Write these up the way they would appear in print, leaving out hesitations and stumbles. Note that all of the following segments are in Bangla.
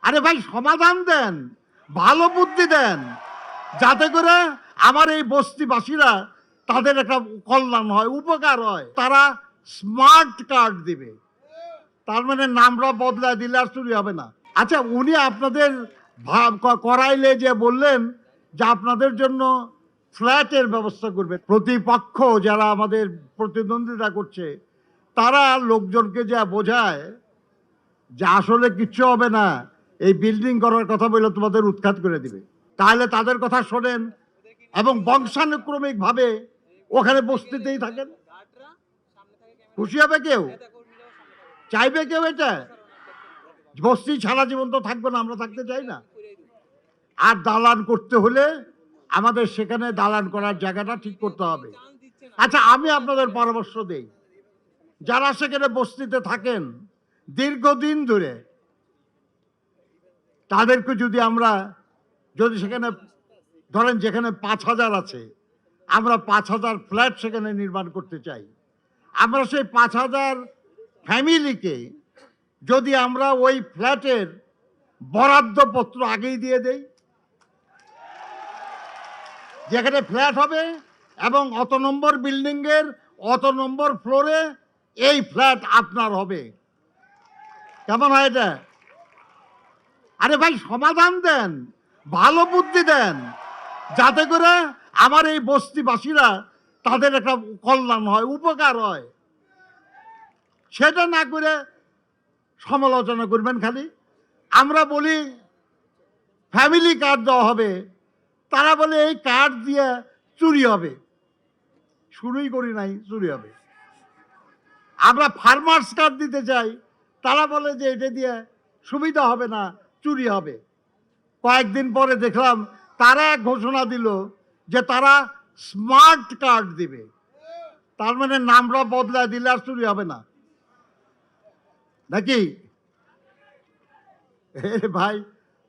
আরে ভাই সমাধান দেন, ভালো বুদ্ধি দেন, যাতে করে আমার এই বস্তিবাসীরা তাদের একটা কল্যাণ হয়, উপকার হয়। তারা স্মার্ট কার্ড দিবে, তার মানে নামটা বদলায় দিলে আর চুরি হবে না। আচ্ছা, উনি আপনাদের করাইলে যে বললেন যে আপনাদের জন্য ফ্ল্যাটের ব্যবস্থা করবে। প্রতিপক্ষ যারা আমাদের প্রতিদ্বন্দ্বিতা করছে তারা লোকজনকে যা বোঝায় যে আসলে কিচ্ছু হবে না, এই বিল্ডিং করার কথা বলে তোমাদের উৎখাত করে দিবে, তাহলে তাদের কথা শোনেন এবং বংশানুক্রমিক ভাবে ওখানে বসতেই থাকেন। খুশি হবে কেউ? চাইবে কেউ এটা? বস্তি সারা জীবন তো থাকবে না, আমরা থাকতে চাই না। আর দালান করতে হলে আমাদের সেখানে দালান করার জায়গাটা ঠিক করতে হবে। আচ্ছা, আমি আপনাদের পরামর্শ দেই, যারা সেখানে বস্তিতে থাকেন দীর্ঘদিন ধরে, তাদেরকে যদি সেখানে ধরেন যেখানে 5,000 আছে, আমরা 5,000 ফ্ল্যাট সেখানে নির্মাণ করতে চাই। আমরা সেই 5,000 ফ্যামিলিকে যদি আমরা ওই ফ্ল্যাটের বরাদ্দপত্র আগেই দিয়ে দেই, যেখানে ফ্ল্যাট হবে এবং অত নম্বর বিল্ডিংয়ের অত নম্বর ফ্লোরে এই ফ্ল্যাট আপনার হবে, কেমন হয় এটা? আরে ভাই সমাধান দেন, ভালো বুদ্ধি দেন, যাতে করে আমার এই বস্তিবাসীরা তাদের একটা কল্যাণ হয়, উপকার হয়। সেটা না করে সমালোচনা করবেন খালি। আমরা বলি ফ্যামিলি কার্ড দেওয়া হবে, তারা বলে এই কার্ড দিয়ে চুরি হবে। শুরুই করি নাই, চুরি হবে। আমরা ফার্মার্স কার্ড দিতে চাই, তারা বলে যে এটা দিয়ে সুবিধা হবে না, চুরি হবে। কয়েকদিন পরে দেখলাম তারা এক ঘোষণা দিল যে তারা স্মার্ট কার্ড দিবে, তার মানে নামটা বদলায় দিলে আর চুরি হবে না, নাকি? ভাই,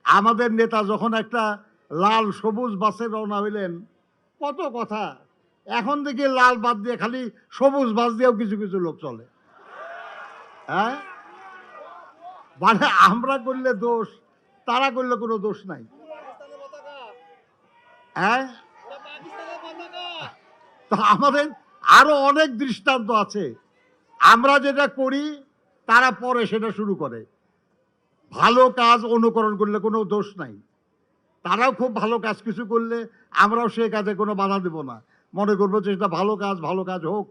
আমাদের নেতা যখন একটা লাল সবুজ বাসে রওনা হইলেন, কত কথা। এখন দেখি লাল বাদ দিয়ে খালি সবুজ বাস দিয়েও কিছু কিছু লোক চলে। হ্যাঁ, মানে আমরা করলে দোষ, তারা করলে কোনো দোষ নাই। হ্যাঁ, তা আমাদের আরো অনেক দৃষ্টান্ত আছে। আমরা যেটা করি তারা পরে সেটা শুরু করে। ভালো কাজ অনুকরণ করলে কোনো দোষ নাই। তারাও খুব ভালো কাজ কিছু করলে আমরাও সে কাজে কোনো বাধা দেব না, মনে করবো যে এটা ভালো কাজ হোক।